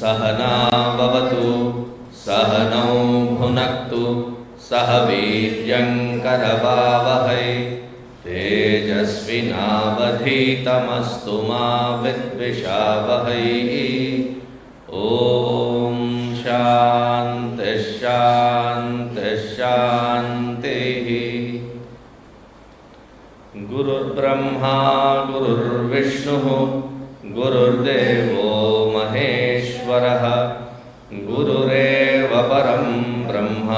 सहना भवतु सहनौ भुनक्तु सह वीर्यङ्करवावहै तेजस्विनावधीतमस्तु मा विद्विषावहै। ॐ शान्ति शान्ति शान्तिः। गुरुर्ब्रह्मा गुरुर्विष्णुः गुरुर्देवो महेश्वरः गुरुरेव परं ब्रह्म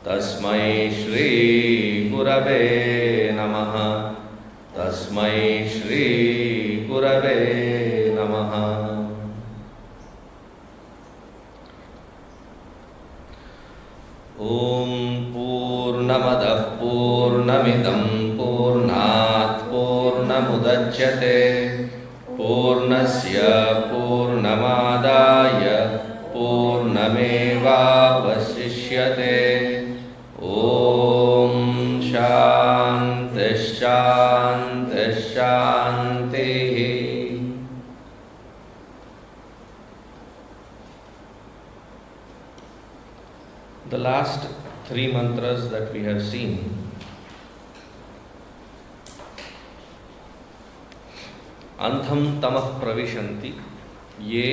तस्मै श्री गुरवे नमः। तस्मै श्री गुरवे नमः। ॐ पूर्णमदः पूर्णमिदं पूर्णात् पूर्णमुदच्यते पूर्णस्य पूर्णमादाय पूर्णमेवावशिष्यते। ॐ शान्ति शान्ति शान्तिः। The last three mantras that we have seen अंधम तमः प्रविशन्ति ये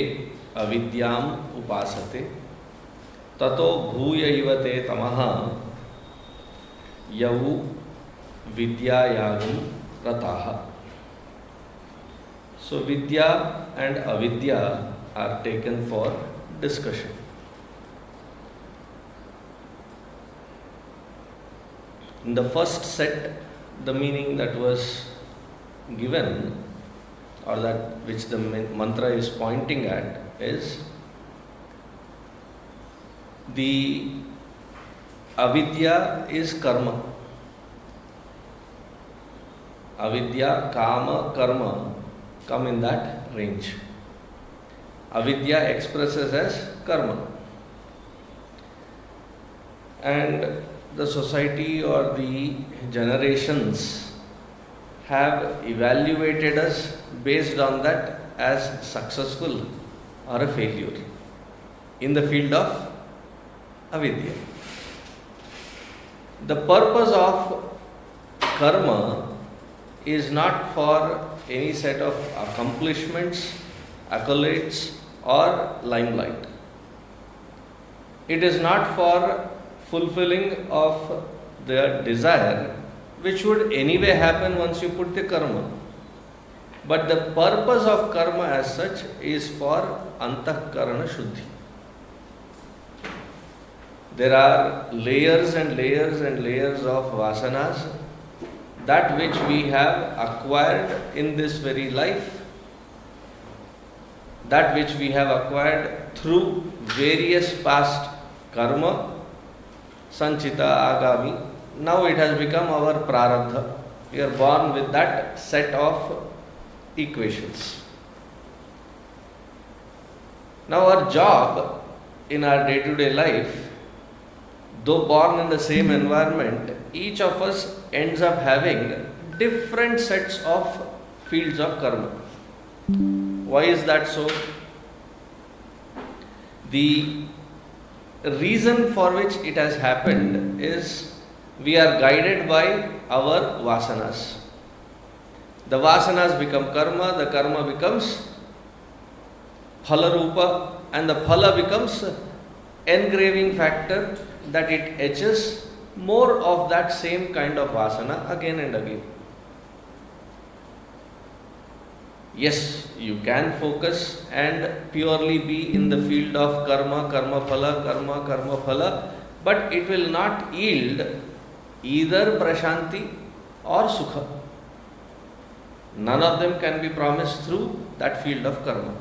अविद्याम उपासते ततो भूयैव ते तमः यौ विद्यायागं रताः। So vidya and avidya are taken for discussion. In the first set, the meaning that was given, or that which the mantra is pointing at, is the avidya is karma. Avidya, kama, karma come in that range. Avidya expresses as karma. And the society or the generations have evaluated us based on that as successful or a failure in the field of avidya. The purpose of karma is not for any set of accomplishments, accolades or limelight. It is not for fulfilling of the desire which would anyway happen once you put the karma. But the purpose of karma as such is for antahkarana shuddhi. There are layers and layers and layers of vasanas, that which we have acquired in this very life, that which we have acquired through various past karma, sanchita, agami. Now it has become our prarabdha. We are born with that set of equations. Now our job in our day-to-day life, though born in the same environment, each of us ends up having different sets of fields of karma. Why is that so? The reason for which it has happened is we are guided by our vasanas. The vasanas become karma, the karma becomes phala rupa, and the phala becomes engraving factor that it etches more of that same kind of vasana again and again. Yes, you can focus and purely be in the field of karma, karma phala, but it will not yield either prashanti or sukha. None of them can be promised through that field of karma.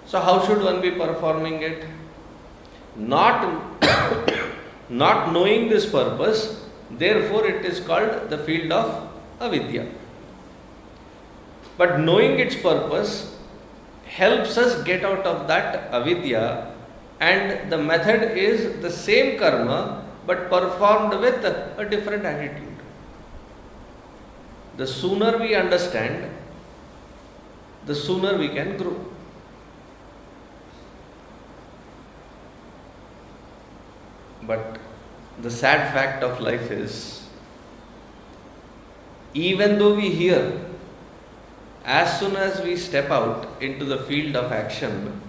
So how should one be performing it? Not knowing this purpose, therefore it is called the field of avidya. But knowing its purpose helps us get out of that avidya, and the method is the same karma but performed with a different attitude. The sooner we understand, the sooner we can grow. But the sad fact of life is, even though we hear, as soon as we step out into the field of action,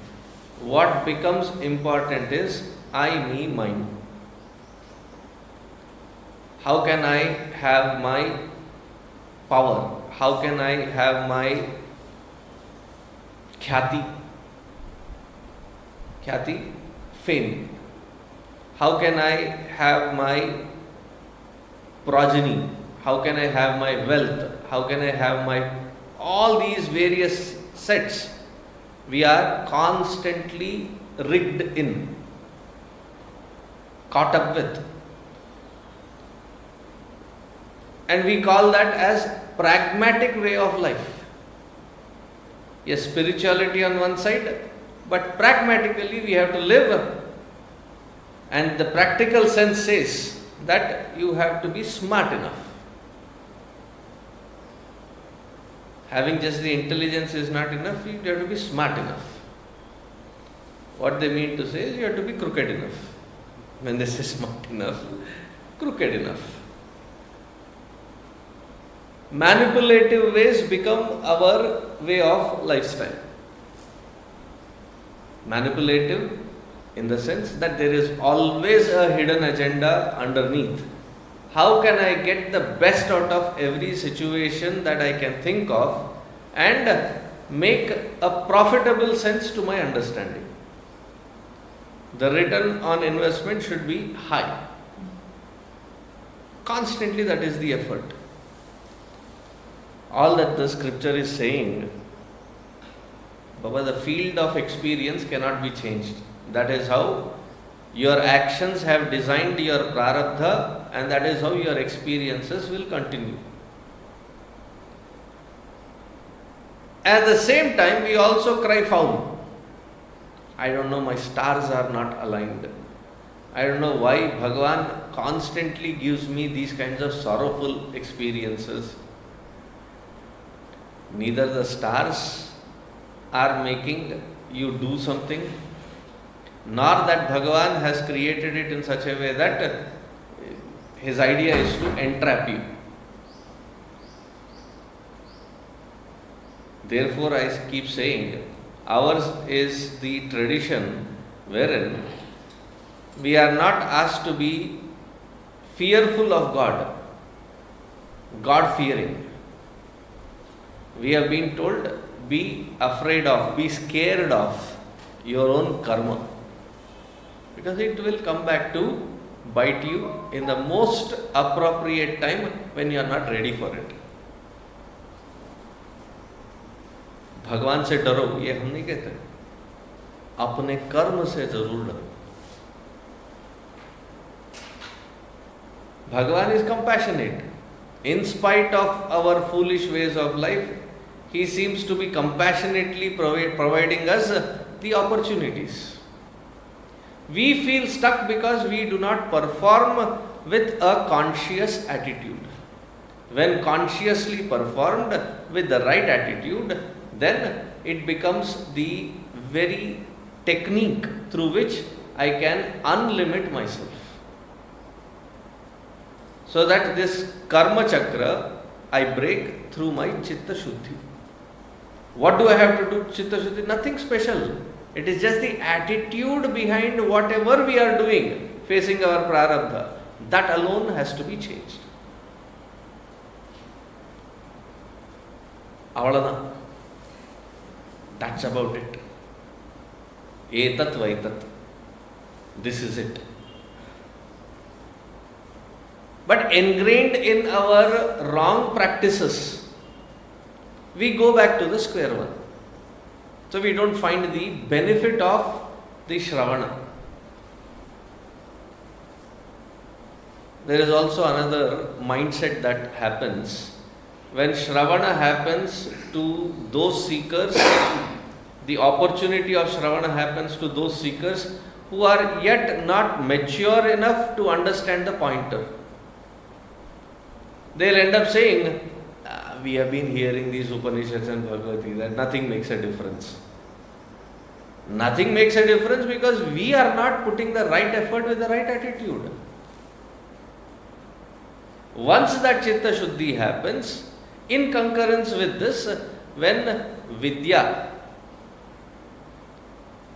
what becomes important is I, me, mine. How can I have my power? How can I have my khyati, fame? How can I have my progeny? How can I have my wealth? How can I have my all these various sets? We are constantly rigged in, caught up with. And we call that as pragmatic way of life. Yes, spirituality on one side, but pragmatically we have to live. And the practical sense says that you have to be smart enough. Having just the intelligence is not enough, you have to be smart enough. What they mean to say is you have to be crooked enough. When they say smart enough, crooked enough. Manipulative ways become our way of lifestyle. Manipulative in the sense that there is always a hidden agenda underneath. How can I get the best out of every situation that I can think of and make a profitable sense to my understanding? The return on investment should be high. Constantly that is the effort. All that the scripture is saying, Baba, the field of experience cannot be changed. That is how your actions have designed your prarabdha, and that is how your experiences will continue. At the same time, we also cry foul. I don't know, my stars are not aligned. I don't know why Bhagavan constantly gives me these kinds of sorrowful experiences. Neither the stars are making you do something, nor that Bhagavan has created it in such a way that his idea is to entrap you. Therefore, I keep saying, ours is the tradition wherein we are not asked to be fearful of God, God-fearing. We have been told, be afraid of, be scared of your own karma. Because it will come back to bite you in the most appropriate time when you are not ready for it. भगवान से डरो ये हम नहीं कहते, अपने कर्म से जरूर डरो. Bhagavan is compassionate. In spite of our foolish ways of life, He seems to be compassionately providing us the opportunities. We feel stuck because we do not perform with a conscious attitude. When consciously performed with the right attitude, then it becomes the very technique through which I can unlimit myself. So that this karma chakra I break through my chitta shuddhi. What do I have to do chitta shuddhi? Nothing special. It is just the attitude behind whatever we are doing, facing our prarabdha. That alone has to be changed. Avalana. That's about it. Etat vaitat. This is it. But ingrained in our wrong practices, we go back to the square one. So we don't find the benefit of the Shravana. There is also another mindset that happens. When Shravana happens to those seekers, the opportunity of Shravana happens to those seekers who are yet not mature enough to understand the pointer. They'll end up saying, we have been hearing these Upanishads and Bhagavad Gita, that nothing makes a difference. Nothing makes a difference because we are not putting the right effort with the right attitude. Once that Chitta Shuddhi happens, in concurrence with this, when Vidya,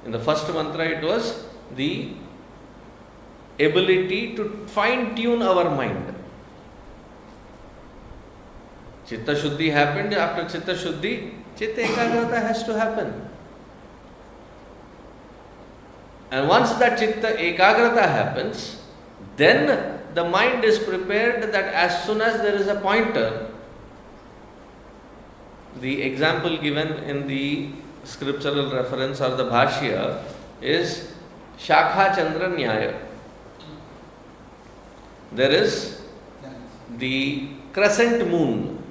in the first mantra it was the ability to fine tune our mind. Chitta Shuddhi happened, after Chitta Shuddhi, Chitta Ekagrata has to happen. And once that Chitta Ekagrata happens, then the mind is prepared that as soon as there is a pointer, the example given in the scriptural reference or the Bhashya is Shakha Chandra Nyaya. There is the crescent moon,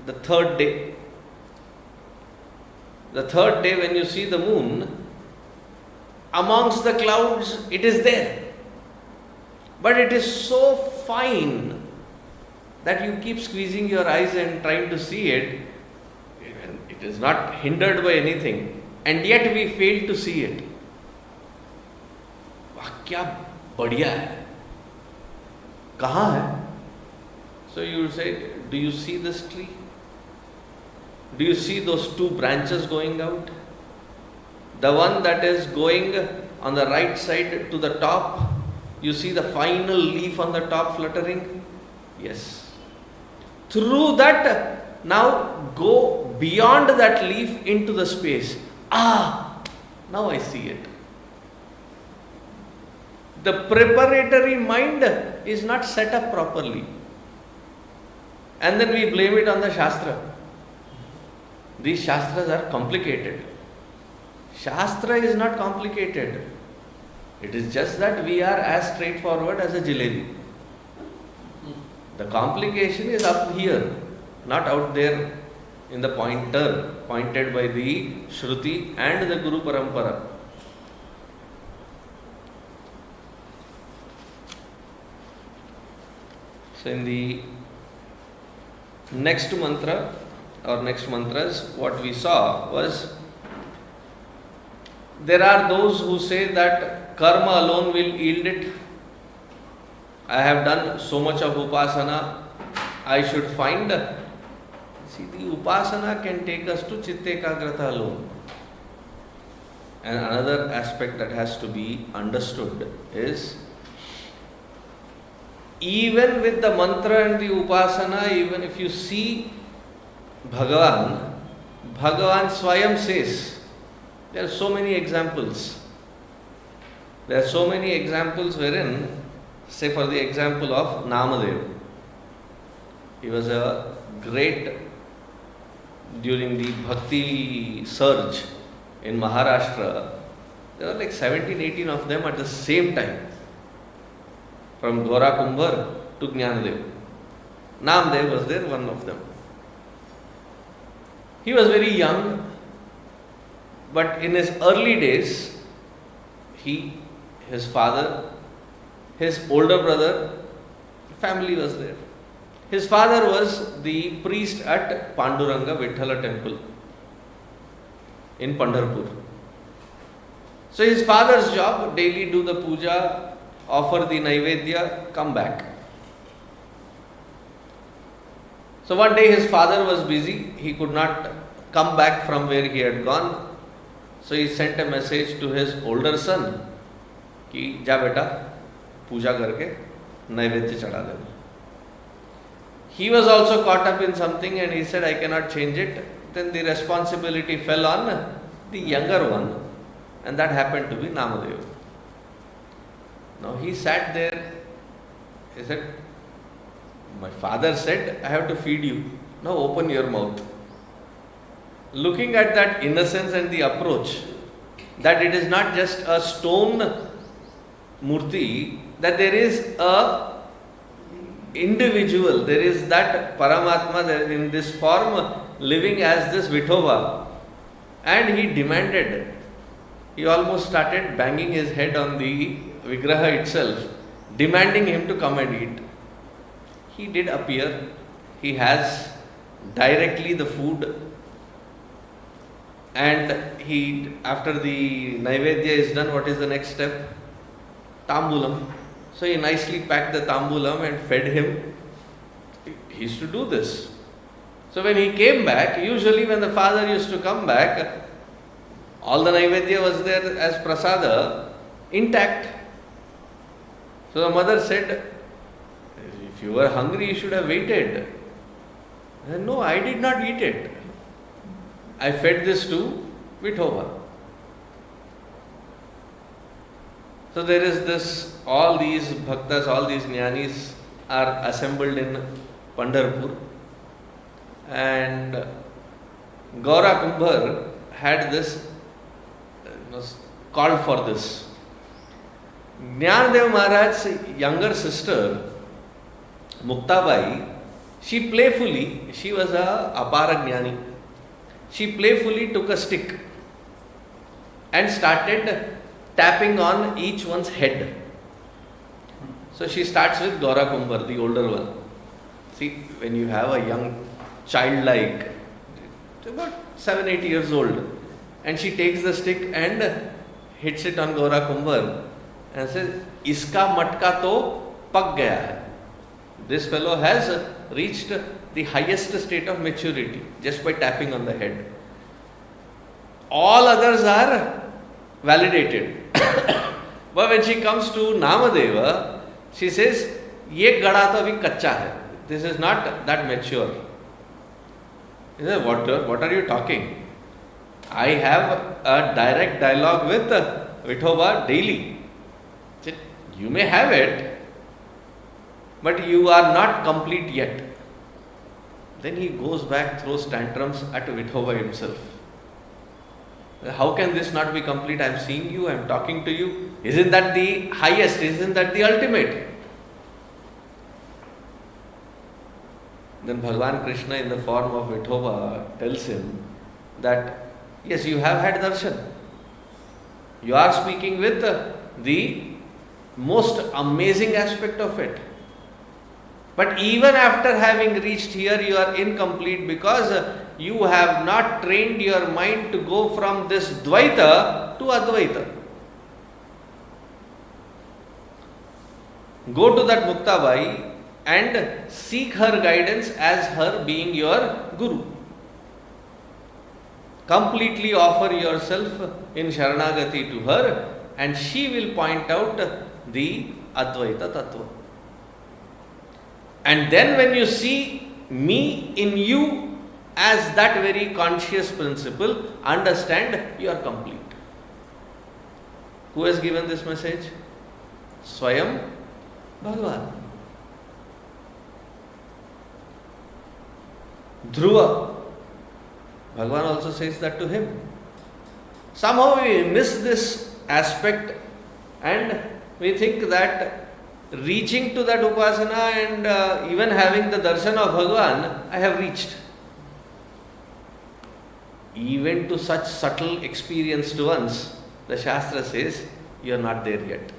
the third day. The third day, when you see the moon, amongst the clouds, it is there. But it is so fine that you keep squeezing your eyes and trying to see it. It is not hindered by anything. And yet we fail to see it. वाह क्या बढ़िया है, कहाँ है? So you say, do you see this tree? Do you see those two branches going out? The one that is going on the right side to the top, you see the final leaf on the top fluttering? Yes. Through that, now go beyond that leaf into the space. Now I see it. The preparatory mind is not set up properly. And then we blame it on the Shastra. These Shastras are complicated. Shastra is not complicated. It is just that we are as straightforward as a jalebi. The complication is up here, not out there in the pointer pointed by the Shruti and the Guru Parampara. So in the next mantra or next mantras, what we saw was, there are those who say that karma alone will yield it. I have done so much of upasana, I should find. See, the upasana can take us to Chitta Ekagrata alone. And another aspect that has to be understood is, even with the mantra and the upasana, even if you see Bhagavan Swayam says, there are so many examples. There are so many examples wherein, say for the example of Namadev, he was a great, during the Bhakti surge in Maharashtra, there were like 17, 18 of them at the same time. From Gora Kumbhar to Jnanadev. Namdev was there, one of them. He was very young, but in his early days, his father, his older brother, family was there. His father was the priest at Panduranga Vithala temple in Pandharpur. So his father's job, daily do the puja, offer the Naivedya, come back. So one day his father was busy, he could not come back from where he had gone. So he sent a message to his older son, कि जा बेटा पूजा करके नैवेद्य चढ़ा देना. He was also caught up in something and he said, I cannot change it. Then the responsibility fell on the younger one, and that happened to be Namadev. Now he sat there, he said, my father said, I have to feed you. Now open your mouth. Looking at that innocence and the approach, that it is not just a stone murti, that there is a individual, there is that Paramatma there in this form living as this Vithoba. And he demanded, he almost started banging his head on the Vigraha itself, demanding him to come and eat. He did appear, he has directly the food, And after the Naivedya is done, what is the next step? Tambulam. So he nicely packed the tambulam and fed him. He used to do this. So when he came back, usually when the father used to come back, all the Naivedya was there as prasada, intact. So the mother said, if you were hungry, you should have waited. I said, no, I did not eat it. I fed this to Vithoba. So there is this, all these bhaktas, all these jnanis are assembled in Pandharpur. And Gaura Kumbhar had this, called for this. Jnanadev Maharaj's younger sister, Muktabai, she was a apara jnani. She playfully took a stick and started tapping on each one's head. So she starts with Gaura Kumbhar, the older one. See, when you have a young child like, about 7-8 years old, and she takes the stick and hits it on Gaura Kumbhar and says, Iska matka to pak gaya hai. This fellow has reached the highest state of maturity just by tapping on the head. All others are validated. But when she comes to Namadeva, she says, Ye gada to abhi kacha hai. This is not that mature. He says, what are you talking? I have a direct dialogue with Vithoba daily. Said, you may have it, but you are not complete yet. Then he goes back, throws tantrums at Vithoba himself. How can this not be complete? I am seeing you, I am talking to you. Isn't that the highest? Isn't that the ultimate? Then Bhagavan Krishna in the form of Vithoba tells him that yes, you have had darshan. You are speaking with the most amazing aspect of it. But even after having reached here, you are incomplete because you have not trained your mind to go from this Dvaita to Advaita. Go to that Muktabai and seek her guidance as her being your Guru. Completely offer yourself in Sharanagati to her and she will point out the Advaita Tattva. And then when you see me in you as that very conscious principle, understand you are complete. Who has given this message? Swayam Bhagavan. Dhruva. Bhagavan also says that to him. Somehow we miss this aspect and we think that reaching to that upasana and even having the darshan of Bhagavan, I have reached. Even to such subtle experienced ones, the Shastra says, you are not there yet.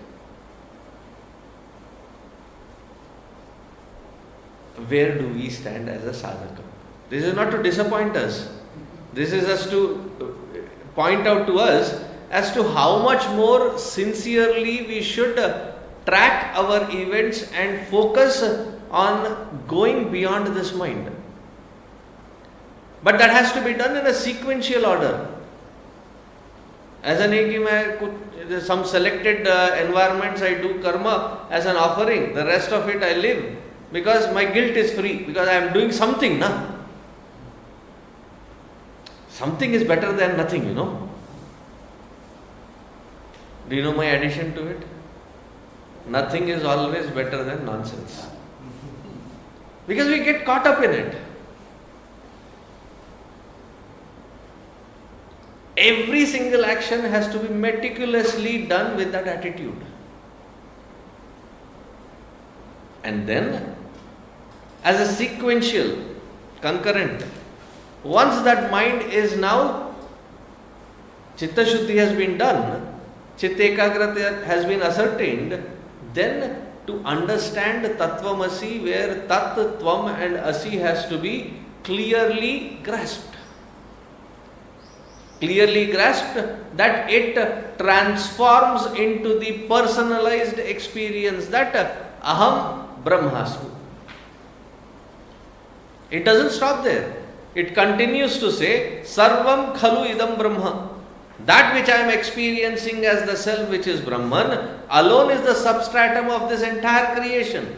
Where do we stand as a sadhaka? This is not to disappoint us. This is just to point out to us as to how much more sincerely we should track our events and focus on going beyond this mind. But that has to be done in a sequential order. ऐसा नहीं कि मैं some selected environments I do karma as an offering, the rest of it I live because my guilt is free, because I am doing something, na? Something is better than nothing, you know. Do you know my addition to it? Nothing is always better than nonsense. Because we get caught up in it. Every single action has to be meticulously done with that attitude. And then, as a sequential, concurrent, once that mind is now, Chitta Shuddhi has been done, Chitta Ekagrata has been ascertained, then to understand Tattvamasi, where Tat, Tvam and Asi has to be clearly grasped. clearly grasped, that it transforms into the personalized experience that aham brahmasmi. It doesn't stop there. It continues to say sarvam khalu idam brahma. That which I am experiencing as the self, which is Brahman, alone is the substratum of this entire creation.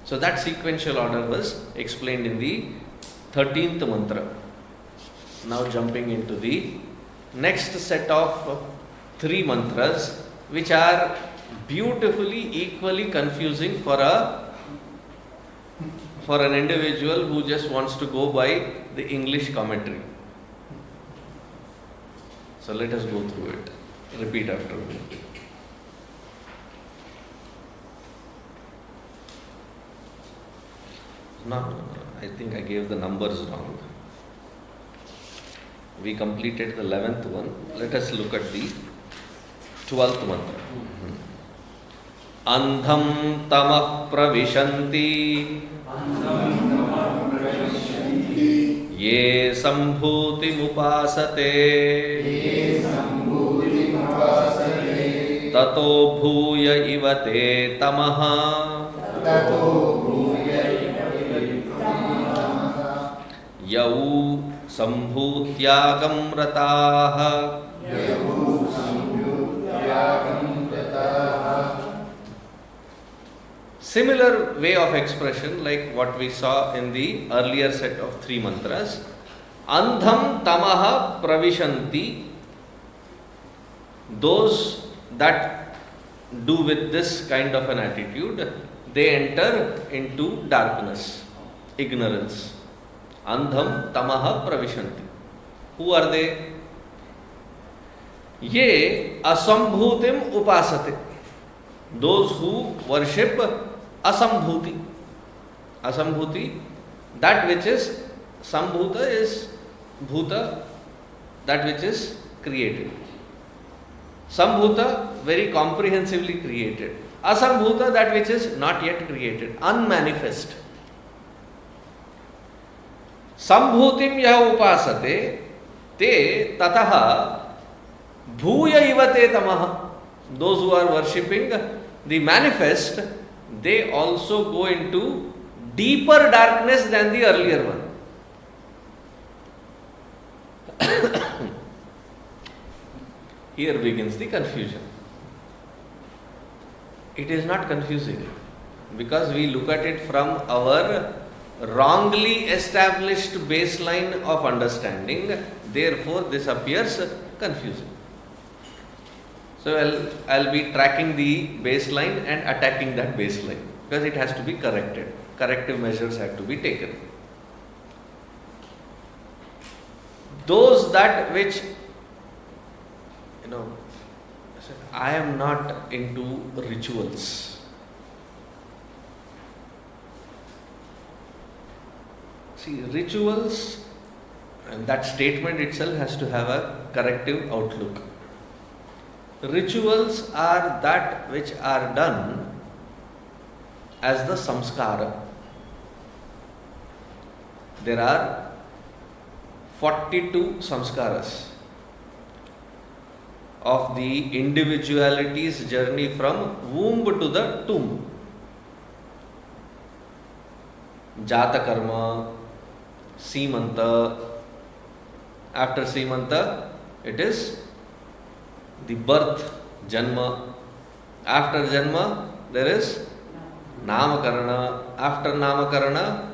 So that sequential order was explained in the 13th mantra. Now jumping into the next set of 3 mantras, which are beautifully equally confusing for an individual who just wants to go by the English commentary. So let us go through it. Repeat after me. No, I think I gave the numbers wrong. We completed the 11th one. Let us look at the 12th mantra. Andham tamah pravishanti ye sambhutimupasate tato bhuya ivate tamaha yau sambhutyagam rataha. Similar way of expression like what we saw in the earlier set of 3 mantras. Andham tamaha pravishanti. Those that do with this kind of an attitude, they enter into darkness, ignorance. Andham tamaha pravishanti. Who are they? Ye asambhutim upasate. Those who worship asambhuti. Asambhuti, that which is sambhuta is bhuta, that which is created. Sambhuta, very comprehensively created. Asambhuta, that which is not yet created, unmanifest. Sambhutim yaha upasate te tataha bhuya ivate tamaha. Those who are worshipping the manifest, they also go into deeper darkness than the earlier one. Here begins the confusion. It is not confusing because we look at it from our wrongly established baseline of understanding. Therefore, this appears confusing. So I'll be tracking the baseline and attacking that baseline because it has to be corrected. Corrective measures have to be taken. Those that which, I am not into rituals. See, rituals, and that statement itself has to have a corrective outlook. Rituals are that which are done as the samskara. There are 42 samskaras of the individuality's journey from womb to the tomb. Jata karma, Simanta. After Simanta, it is the birth, Janma. After Janma, there is Namakarana. After Namakarana,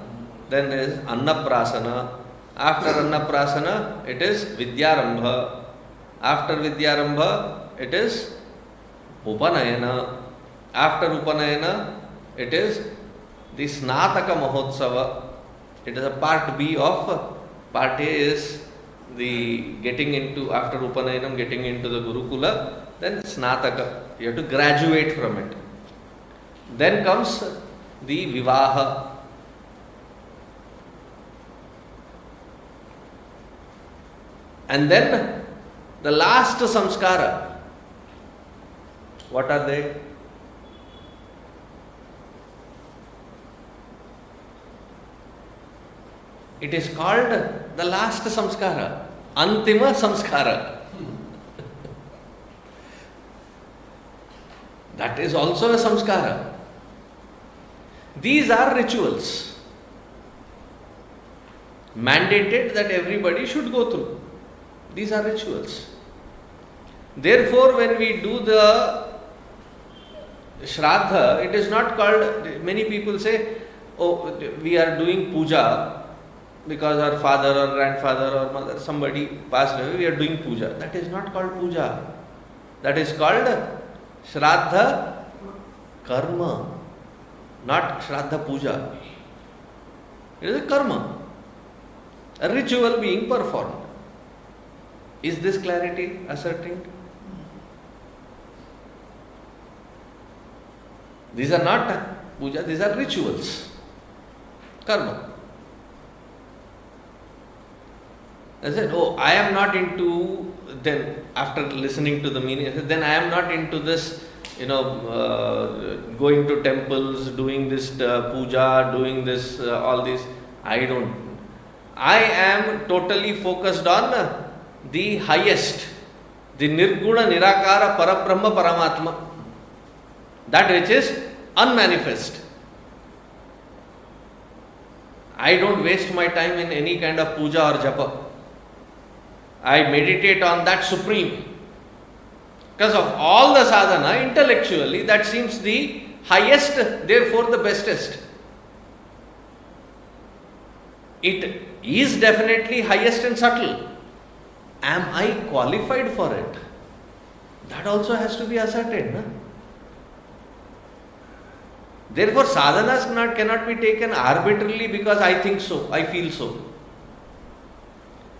then there is Annaprasana. After Annaprasana, it is Vidyarambha. After Vidyarambha, it is Upanayana. After Upanayana, it is the Snataka Mahotsava. It is a part B of part A is the getting into, after Upanayanam, getting into the Gurukula, then Snataka. You have to graduate from it. Then comes the Vivaha. And then the last samskara. What are they? It is called the last samskara, antima samskara. That is also a samskara. These are rituals mandated that everybody should go through. These are rituals. Therefore, when we do the Shraddha, it is not called, many people say, oh, we are doing puja because our father or grandfather or mother, somebody passed away, we are doing puja. That is not called puja. That is called Shraddha karma, not Shraddha puja. It is a karma, a ritual being performed. Is this clarity ascertained? These are not puja, these are rituals, karma. I said, oh, I am not into, then after listening to the meaning, I said, then I am not into this, going to temples, doing this puja, doing this, all this. I am totally focused on the highest, the Nirguna Nirakara Parabrahma Paramatma, that which is unmanifest. I don't waste my time in any kind of puja or japa. I meditate on that supreme. Because of all the sadhana, intellectually, that seems the highest, therefore the bestest. It is definitely highest and subtle. Am I qualified for it? That also has to be ascertained. No? Therefore, sadhanas cannot be taken arbitrarily because I think so, I feel so.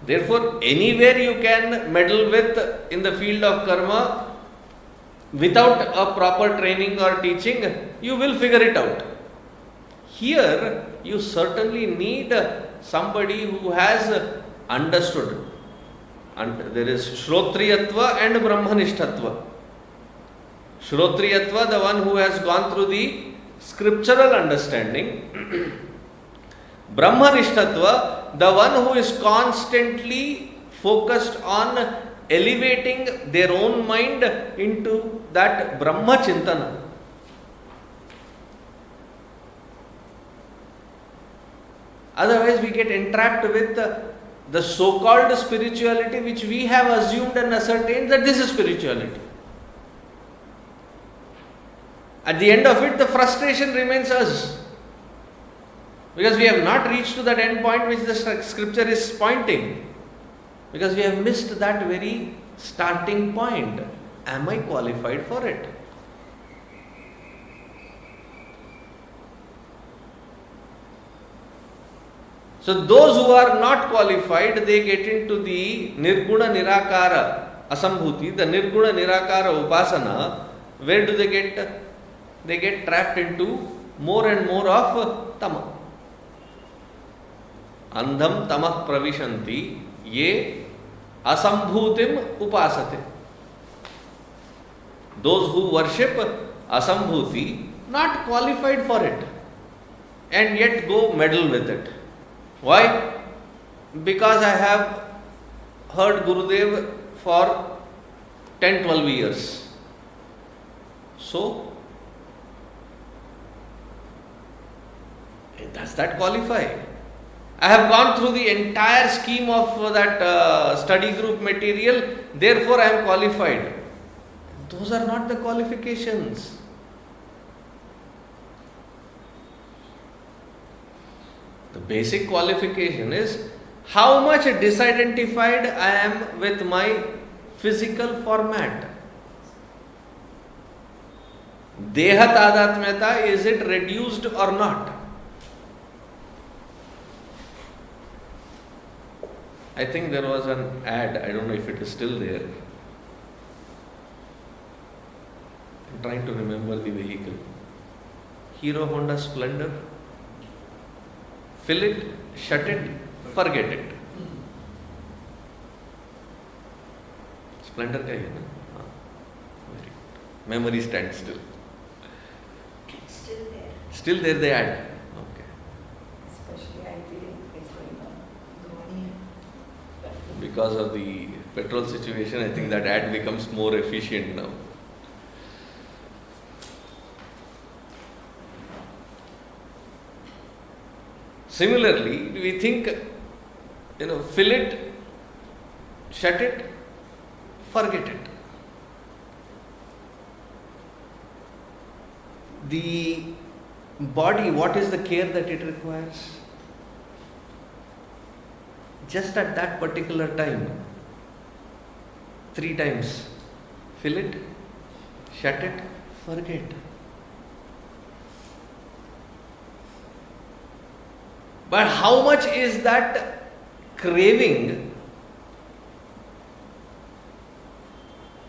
Therefore, anywhere you can meddle with in the field of karma without a proper training or teaching, you will figure it out. Here, you certainly need somebody who has understood. And there is Shrotriyatva and Brahmanishtatva. Shrotriyatva, the one who has gone through the scriptural understanding. Brahmanishtatva, the one who is constantly focused on elevating their own mind into that Brahma Chintana. Otherwise, we get entrapped with the so-called spirituality which we have assumed and ascertained that this is spirituality. At the end of it, the frustration remains us. Because we have not reached to that end point which the scripture is pointing. Because we have missed that very starting point. Am I qualified for it? So those who are not qualified, they get into the Nirguna Nirakara Asambhuti, the Nirguna Nirakara Upasana. Where do they get? They get trapped into more and more of Tama. Andham tamah pravishanti ye asambhutim upasate. Those who worship asambhuti, not qualified for it, and yet go meddle with it. Why? Because I have heard Gurudev for 10-12 years. So, does that qualify? I have gone through the entire scheme of that study group material, therefore I am qualified. Those are not the qualifications. The basic qualification is how much disidentified I am with my physical format. Deha tadatmyata, is it reduced or not? I think there was an ad, I don't know if it is still there. I'm trying to remember the vehicle. Hero Honda Splendor. Fill it, shut it, forget it. Splendor ka hai na? Very good. Memory stands still. Still there. Still there the ad. Okay. Especially I feel it's going on. because of the petrol situation, I think that ad becomes more efficient now. Similarly, we think, fill it, shut it, forget it. The body, what is the care that it requires? Just at that particular time, 3 times, fill it, shut it, forget. But how much is that craving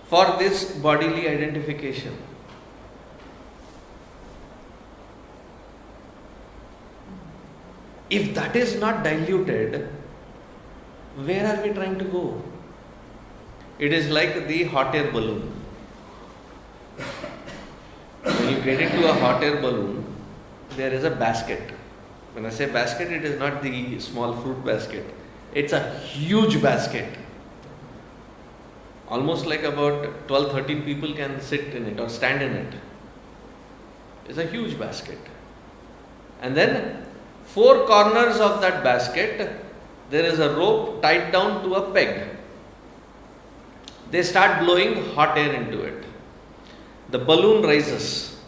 for this bodily identification? If that is not diluted, where are we trying to go? It is like the hot air balloon. When you get into a hot air balloon, there is a basket. When I say basket, it is not the small fruit basket. It's a huge basket. Almost like about 12-13 people can sit in it or stand in it. It's a huge basket. And then 4 corners of that basket, there is a rope tied down to a peg. They start blowing hot air into it. The balloon rises.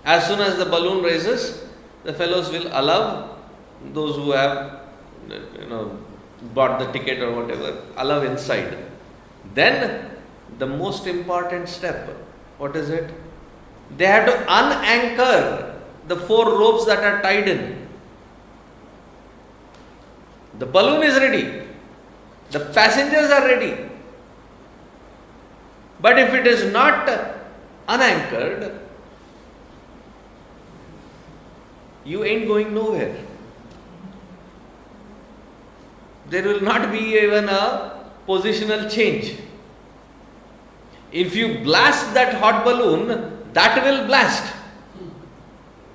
As soon as the balloon rises, the fellows will allow those who have, bought the ticket or whatever, allow inside. Then the most important step, what is it? They have to unanchor the 4 ropes that are tied in. The balloon is ready. The passengers are ready. But if it is not unanchored, you ain't going nowhere. There will not be even a positional change. If you blast that hot balloon, that will blast.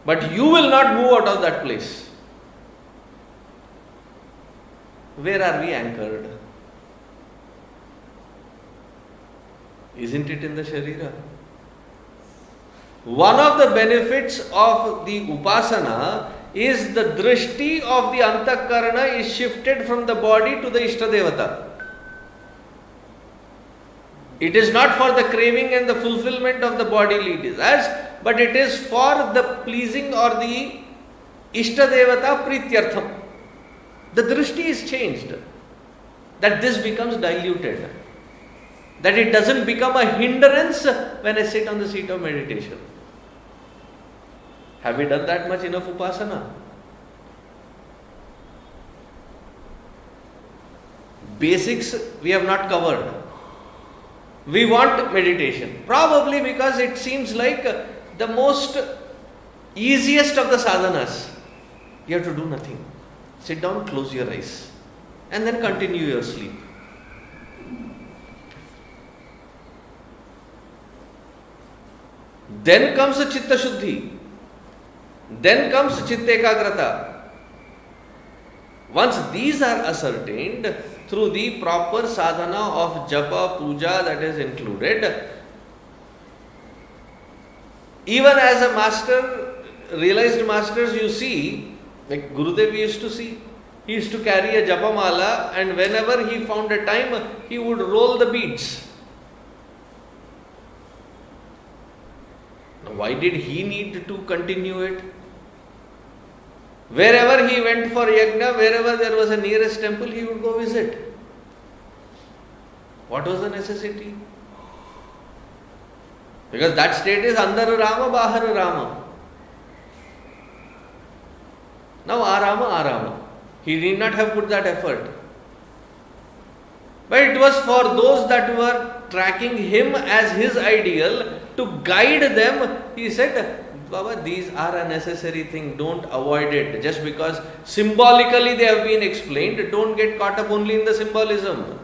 But you will not move out of that place. Where are we anchored? Isn't it in the Sharira? One of the benefits of the Upasana is the drishti of the Antakarana is shifted from the body to the Ishtadevata. It is not for the craving and the fulfillment of the bodily desires, but it is for the pleasing or the Ishtadevata Prityartham. The drishti is changed, that this becomes diluted, that it doesn't become a hindrance when I sit on the seat of meditation. Have we done that much enough Upasana? Basics we have not covered. We want meditation, probably because it seems like the most easiest of the sadhanas. You have to do nothing. Sit down, close your eyes, and then continue your sleep. Then comes the Chitta Shuddhi. Then comes Chitta Ekagrata. Once these are ascertained through the proper sadhana of japa, puja that is included, even as a master, realized masters you see, like Gurudev used to see, he used to carry a japa mala, and whenever he found a time, he would roll the beads. Now, why did he need to continue it? Wherever he went for yajna, wherever there was a nearest temple, he would go visit. What was the necessity? Because that state is Andar Rama, Bahar Rama. Now Arama, Arama. He did not have put that effort. But it was for those that were tracking him as his ideal, to guide them. He said, Baba, these are a necessary thing, don't avoid it. Just because symbolically they have been explained, don't get caught up only in the symbolism.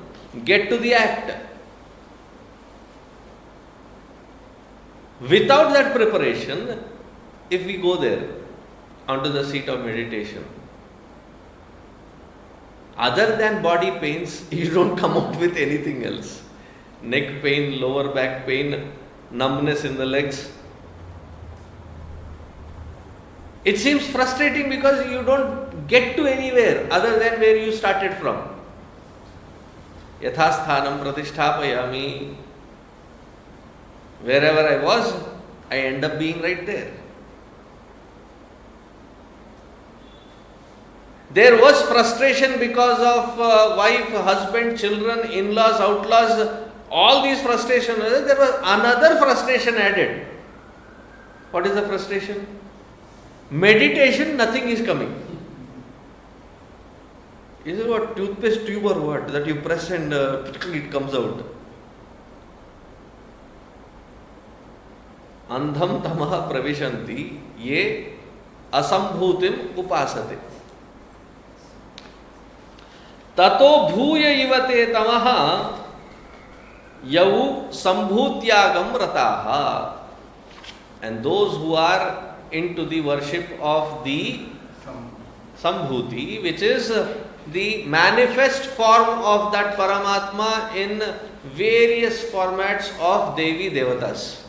Get to the act. Without that preparation, if we go there, onto the seat of meditation, Other than body pains, you don't come out with anything else. Neck pain, lower back pain, numbness in the legs. It seems frustrating because you don't get to anywhere other than where you started from. Yathasthanam pratisthapayami. Wherever I was, I end up being right there. There was frustration because of wife, husband, children, in-laws, outlaws, all these frustrations. There was another frustration added. What is the frustration? Meditation, nothing is coming. Is it what, toothpaste tube or what? That you press and it comes out. Andham tamaha pravishanti ye asambhutim upasate. Tato bhuya ivate tamaha yau sambhutyagam rataha. And those who are into the worship of the Sambhuti, which is the manifest form of that Paramatma in various formats of Devi Devatas.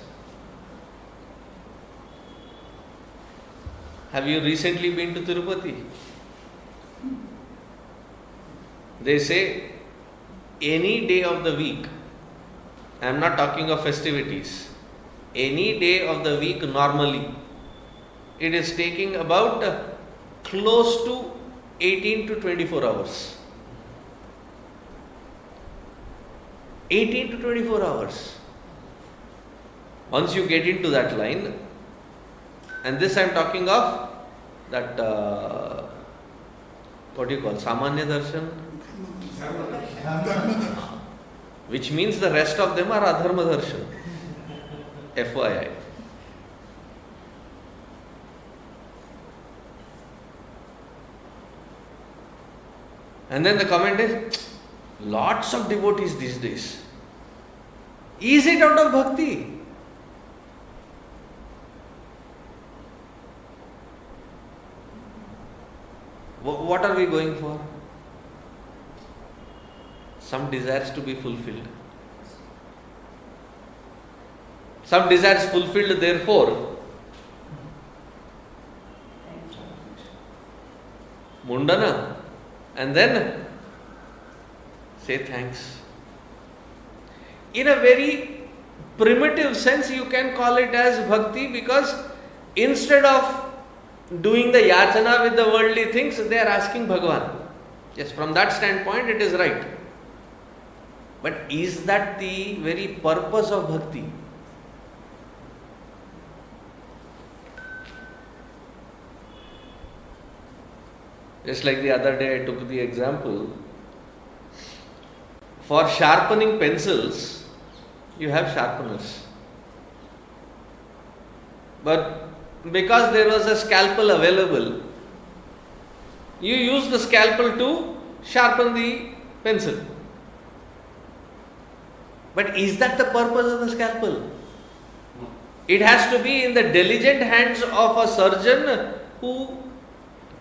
Have you recently been to Tirupati? They say any day of the week, I am not talking of festivities, any day of the week normally, it is taking about close to 18 to 24 hours. 18 to 24 hours. Once you get into that line, and this I am talking of that, what do you call, Samanya Darshan? Which means the rest of them are Adharma Darshan. FYI. And then the comment is, lots of devotees these days. Is it out of bhakti? What are we going for? Some desires to be fulfilled. Some desires fulfilled, therefore, Mundana. And then say thanks. In a very primitive sense, you can call it as bhakti, because instead of doing the yachana with the worldly things, they are asking Bhagavan. Yes, from that standpoint, it is right. But is that the very purpose of bhakti? Just like the other day I took the example, for sharpening pencils, you have sharpeners. But because there was a scalpel available, you use the scalpel to sharpen the pencil. But is that the purpose of the scalpel? It has to be in the diligent hands of a surgeon who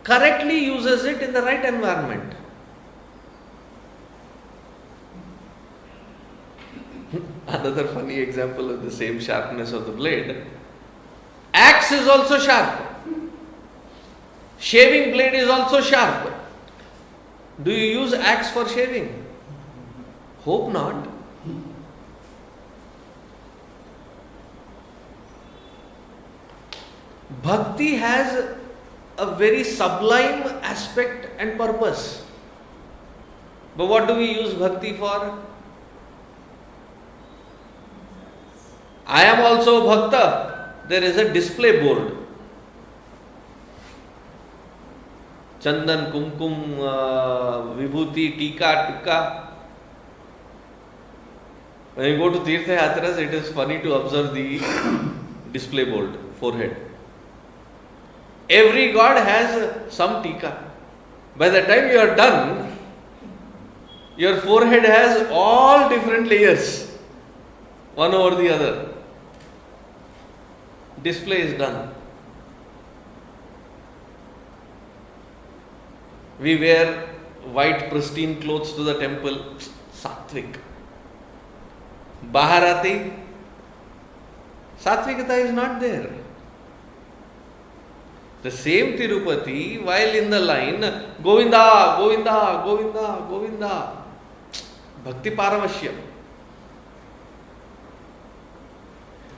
correctly uses it in the right environment. Another funny example of the same sharpness of the blade. Axe is also sharp. Shaving blade is also sharp. Do you use axe for shaving? Hope not. Bhakti has a very sublime aspect and purpose. But what do we use bhakti for? I am also a bhakta. There is a display board. Chandan, kumkum, vibhuti, tika, tukka. When you go to Tirtha Yatras, it is funny to observe the display board, forehead. Every god has some tika. By the time you are done, your forehead has all different layers, one over the other. Display is done. We wear white pristine clothes to the temple, sattvic. Bahar aate, sattvikata is not there. The same Tirupati, while in the line, Govinda, Govinda, Govinda, Govinda, Bhakti Paravasya.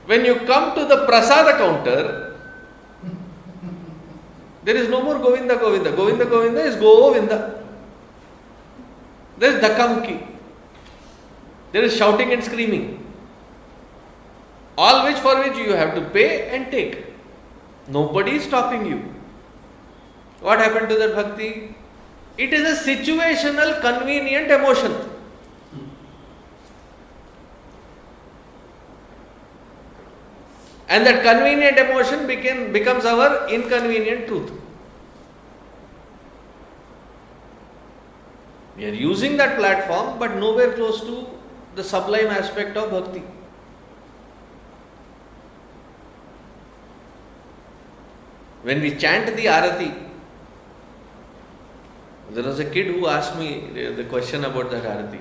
When you come to the prasada counter, there is no more Govinda, Govinda. Govinda, Govinda is Govinda. There is Dhakamki. There is shouting and screaming. All which for which you have to pay and take. Nobody is stopping you. What happened to that bhakti? It is a situational, convenient emotion. And that convenient emotion becomes our inconvenient truth. We are using that platform, but nowhere close to the sublime aspect of bhakti. When we chant the arati, there was a kid who asked me the question about that arati.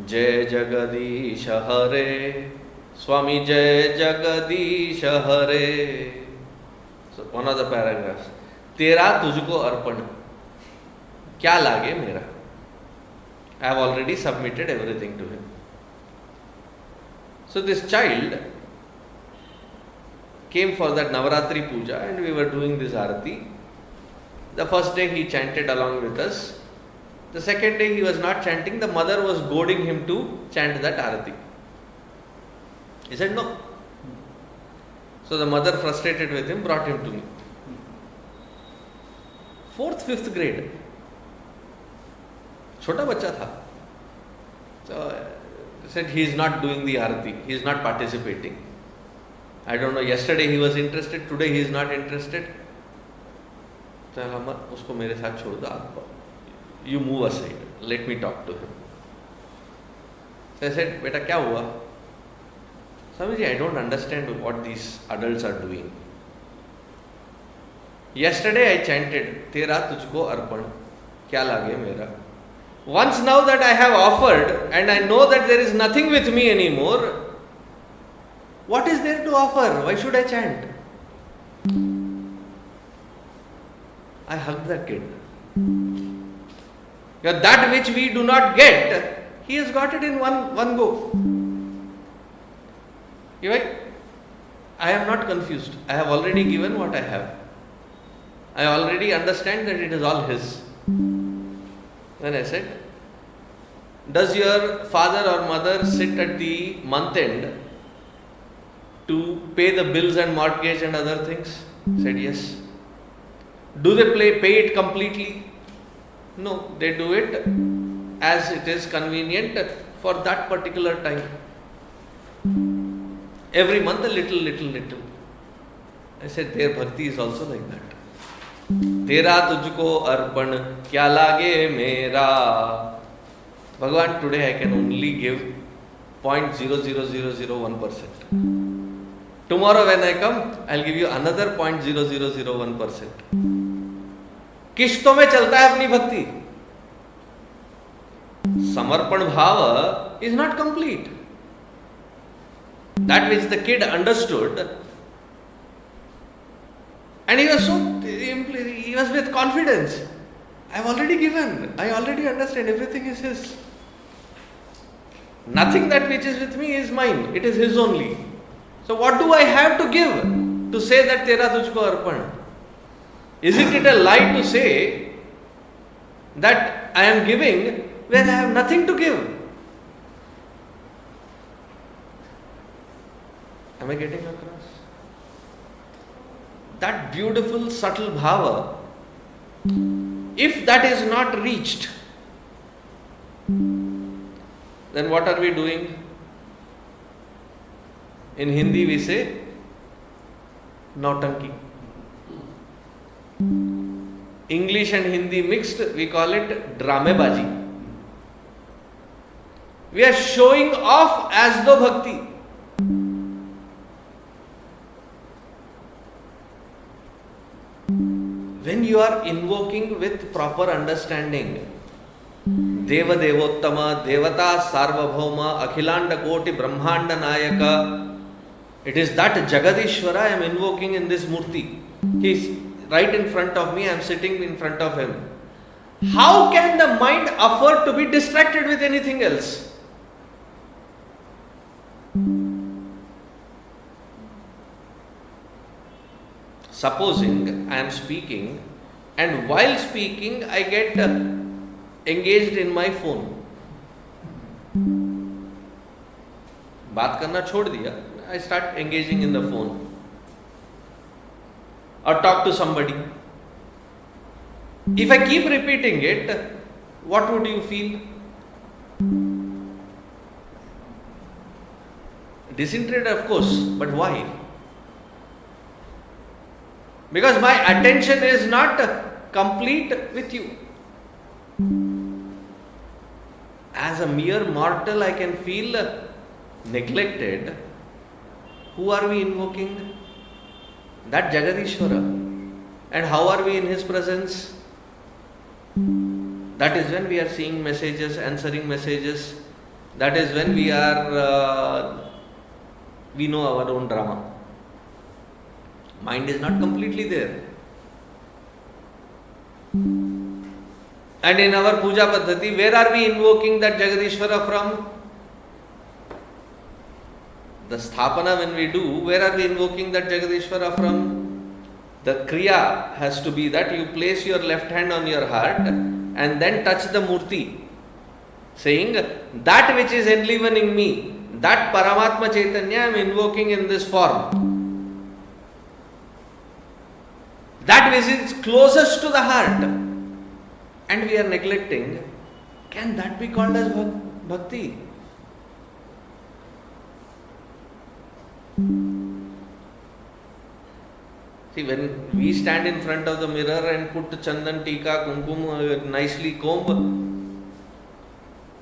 Jai Jagadish Hare, Swami Jai Jagadish Hare. So one of the paragraphs. Tera tujhko arpan, kya lage mera? I have already submitted everything to him. So this child came for that Navaratri puja and we were doing this arati. The first day he chanted along with us. The second day he was not chanting. The mother was goading him to chant that arati. He said no. So the mother, frustrated with him, brought him to me. 4th, 5th grade. Chota bacha tha. So he said he is not doing the arati. He is not participating. I don't know, yesterday he was interested, today he is not interested. So usko mere saath chhod do, you move aside, let me talk to him. So I said, beta kya hua? Swamiji, I don't understand what these adults are doing. Yesterday I chanted, Tera tujhko arpan, kya lage mera. Once now that I have offered and I know that there is nothing with me anymore, what is there to offer? Why should I chant? I hugged that kid. That which we do not get, he has got it in one go. I am not confused. I have already given what I have. I already understand that it is all his. Then I said, does your father or mother sit at the month end to pay the bills and mortgage and other things? Said yes. Do they pay it completely? No, they do it as it is convenient for that particular time. Every month a little. I said their bhakti is also like that. Tera tujhko arpan, kya lage mera. Bhagavan, today I can only give 0.00001%. Tomorrow when I come, I'll give you another 0.0001%. किश्तों में चलता है अपनी भक्ति. समर्पण भाव is not complete. That which the kid understood, and he was with confidence. I have already given. I already understand. Everything is his. Nothing that which is with me is mine. It is his only. So what do I have to give to say that Tera tujhko arpan? Isn't it a lie to say that I am giving when I have nothing to give? Am I getting across? That beautiful, subtle bhava, if that is not reached, then what are we doing? In Hindi we say nautanki. English and Hindi mixed, we call it dramebaji. We are showing off as though bhakti. when you are invoking with proper understanding, Deva Devottama, Devata Sarvabhauma, Akhilanda Koti, Brahmanda Nayaka, it is that Jagadishwara I am invoking in this Murti. He is right in front of me, I am sitting in front of him. How can the mind afford to be distracted with anything else? Supposing I am speaking, and while speaking I get engaged in my phone. बात करना छोड़ दिया, I start engaging in the phone or talk to somebody. If I keep repeating it, what would you feel? Disinterested, of course, but why? Because my attention is not complete with you. As a mere mortal, I can feel neglected. Who are we invoking? That Jagadishwara. And how are we in his presence? That is when we are seeing messages, answering messages. That is when we know our own drama. Mind is not completely there. And in our puja paddhati, where are we invoking that Jagadishwara from? The sthapana when we do, where are we invoking that Jagadishwara from? The kriya has to be that you place your left hand on your heart and then touch the murti, saying that which is enlivening me, that Paramatma Chaitanya I am invoking in this form. That which is closest to the heart, and we are neglecting. Can that be called as bhakti? See, when we stand in front of the mirror and put chandan, tika, kumkum, nicely comb,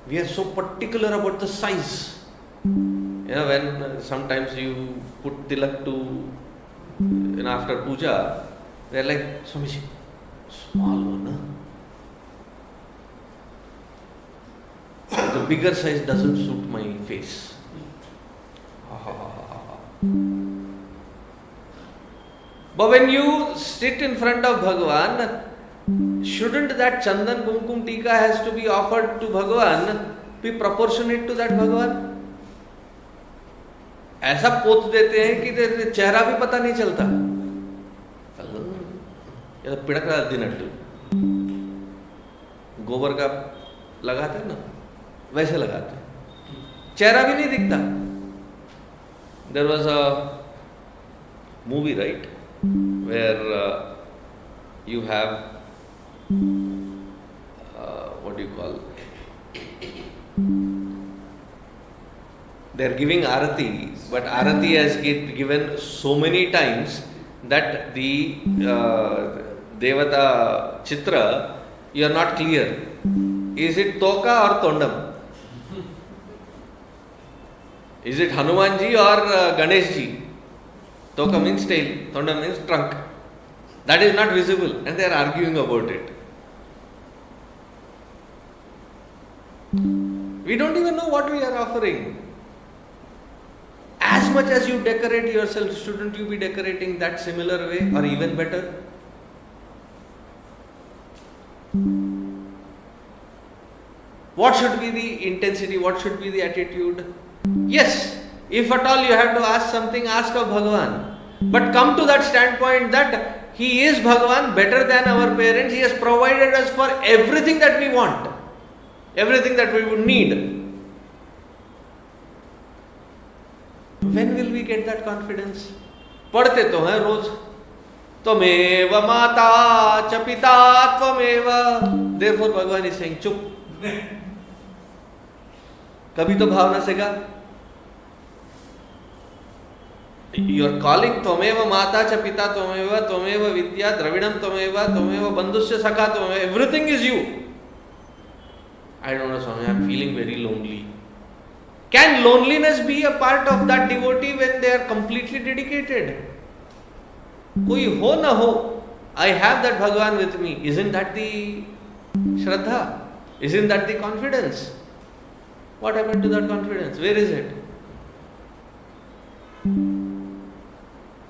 we are so particular about the size. When sometimes you put tilak to, after puja, they are like, Swamiji, small one, the bigger size doesn't suit my face. But when you sit in front of Bhagavan, shouldn't that chandan, kumkum, tika has to be offered to Bhagavan be proportionate to that Bhagavan? ऐसा पोत देते हैं कि चेहरा भी पता नहीं चलता. ये तो पिड़क रहा दिनट्टू गोबर का लगाते ना, वैसे लगाते, चेहरा भी नहीं दिखता. There was a movie, right, where you have what do you call? They are giving arati, but arati has given so many times that the Devata Chitra, you are not clear. Is it Toka or Tondam? Is it Hanumanji or Ganeshji? Toka means tail, Tondam means trunk. That is not visible, and they are arguing about it. We don't even know what we are offering. As much as you decorate yourself, shouldn't you be decorating that similar way or even better? What should be the intensity? What should be the attitude? Yes, if at all you have to ask something, ask of Bhagavan. But come to that standpoint that He is Bhagavan, better than our parents. He has provided us for everything that we want, everything that we would need. When will we get that confidence? पढ़ते तो हैं रोज, त्वमेव माता च पिता त्वमेव. Therefore Bhagavan is saying, चुप. कभी तो भावना से गा. You are calling त्वमेव माता च पिता त्वमेव, त्वमेव विद्या द्रविणम त्वमेव, त्वमेव बंधुश्च सखा त्वमेव. Everything is you. I don't know, Swami, I am feeling very lonely. Can loneliness be a part of that devotee when they are completely dedicated? कोई हो ना हो, I have that Bhagavan with me. Isn't that the Shraddha? Isn't that the confidence? What happened to that confidence? Where is it?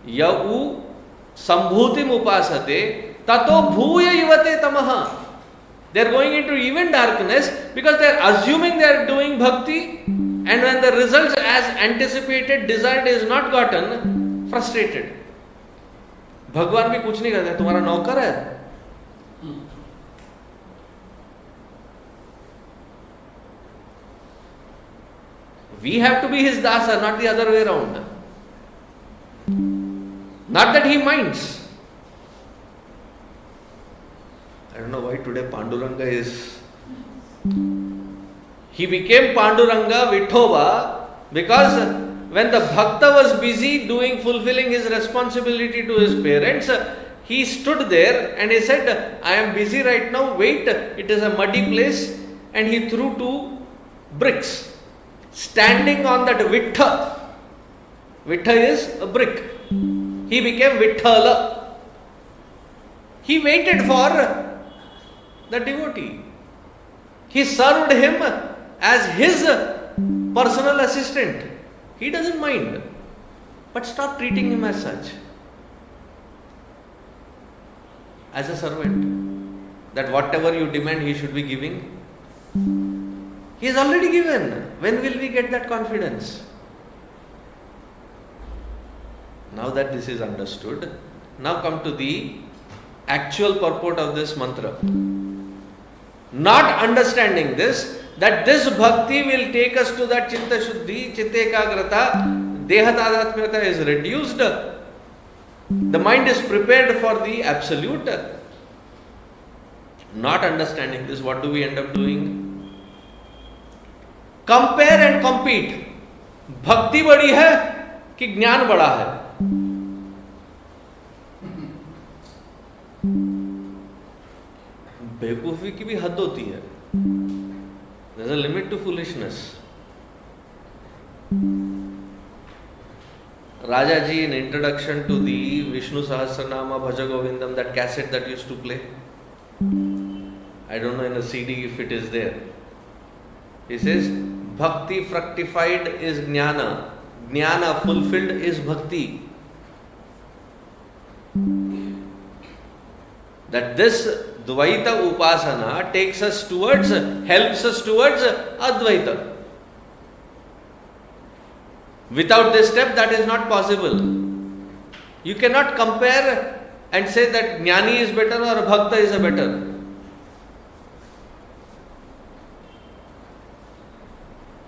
Yau sambhutim upasate tato bhuya yuvate tamaha. They are going into even darkness because they are assuming they are doing bhakti, and when the results as anticipated, desired is not gotten, frustrated. भगवान भी कुछ नहीं करता, तुम्हारा नौकर है. We have to be his dasa, not the other way around. Not that he minds. I don't know why today Panduranga is. He became Panduranga Vithoba because when the Bhakta was busy fulfilling his responsibility to his parents, he stood there and he said, I am busy right now, wait, it is a muddy place, and he threw 2 bricks. Standing on that Vittha. Vittha is a brick. He became Vitthala. He waited for the devotee. He served him as his personal assistant. He doesn't mind. But stop treating him as such. As a servant. That whatever you demand he should be giving. He has already given. When will we get that confidence? Now that this is understood, now come to the actual purport of this mantra. Not understanding this, that this bhakti will take us to that chitta shuddhi, chitta ekagrata, deha tadatmyata is reduced, the mind is prepared for the absolute. Not understanding this, what do we end up doing? Compare and compete. Bhakti badi hai ki jnana bada hai? बेवकूफी की भी हद होती है. There is a limit to foolishness. Rajaji, in introduction to the Vishnu Sahasranama Bhaja Govindam, that cassette that used to play, I don't know in a CD if it is there. He says, Bhakti fructified is Jnana. Jnana fulfilled is Bhakti. That this Dvaita Upasana takes us towards, helps us towards Advaita. Without this step, that is not possible. You cannot compare and say that Jnani is better or Bhakta is a better.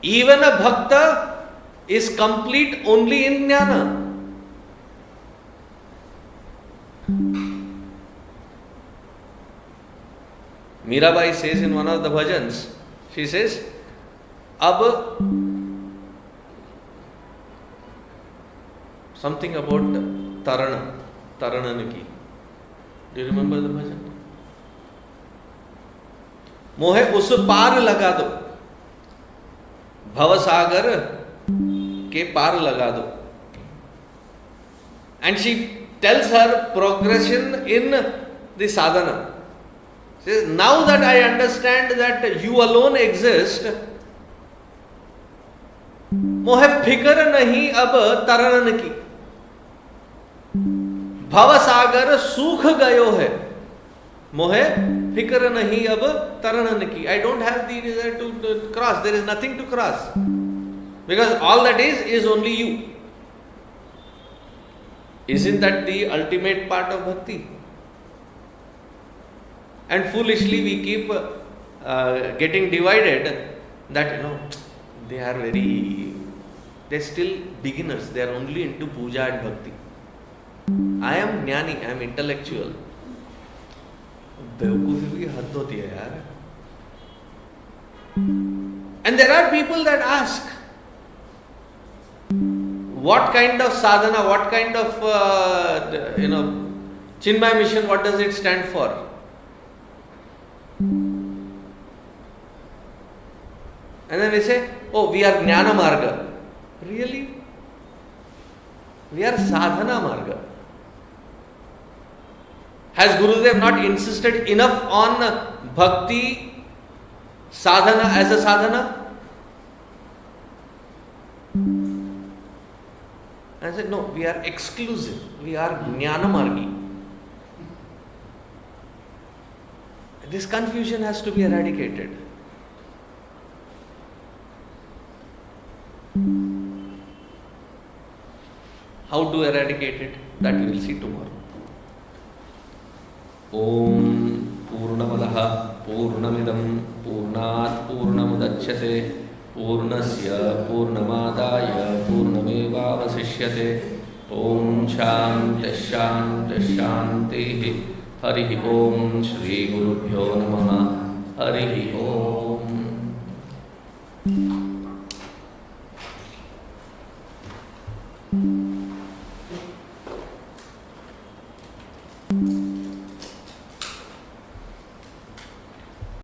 Even a Bhakta is complete only in Jnana. Mirabai says in one of the bhajans, she says, Ab something about Tarananaki. Do you remember the bhajan? Mohe us paar laga do. Bhavasagar ke paar laga do. And she tells her progression in the sadhana. She says, now that I understand that you alone exist, मोहे फिक्र नहीं अब तरण की. भवसागर सूख गयो है, मोहे फिक्र नहीं अब तरण की. I don't have the desire to cross. There is nothing to cross. Because all that is only you. Isn't that the ultimate part of bhakti? And foolishly we keep getting divided that, they're still beginners. They are only into puja and bhakti. I am jnani, I am intellectual. बेवकूफी की हद होती है यार. And there are people that ask, what kind of sadhana, what kind of Chinmay mission, what does it stand for? And then we say, oh, we are Jnana Marga. Really? We are Sadhana Marga. Has Gurudev not insisted enough on bhakti sadhana as a sadhana? I said, no, we are exclusive. We are Jnanamargi. This confusion has to be eradicated. How to eradicate it? That we will see tomorrow. Om Purnamadaha Purnamidam Purnat Purnamudachyate Purnasya Purnamadaya Purnamevavasishyate Om Shanti Shanti Shanti Hari Om Shri Gurubhyo Namaha Hari Om.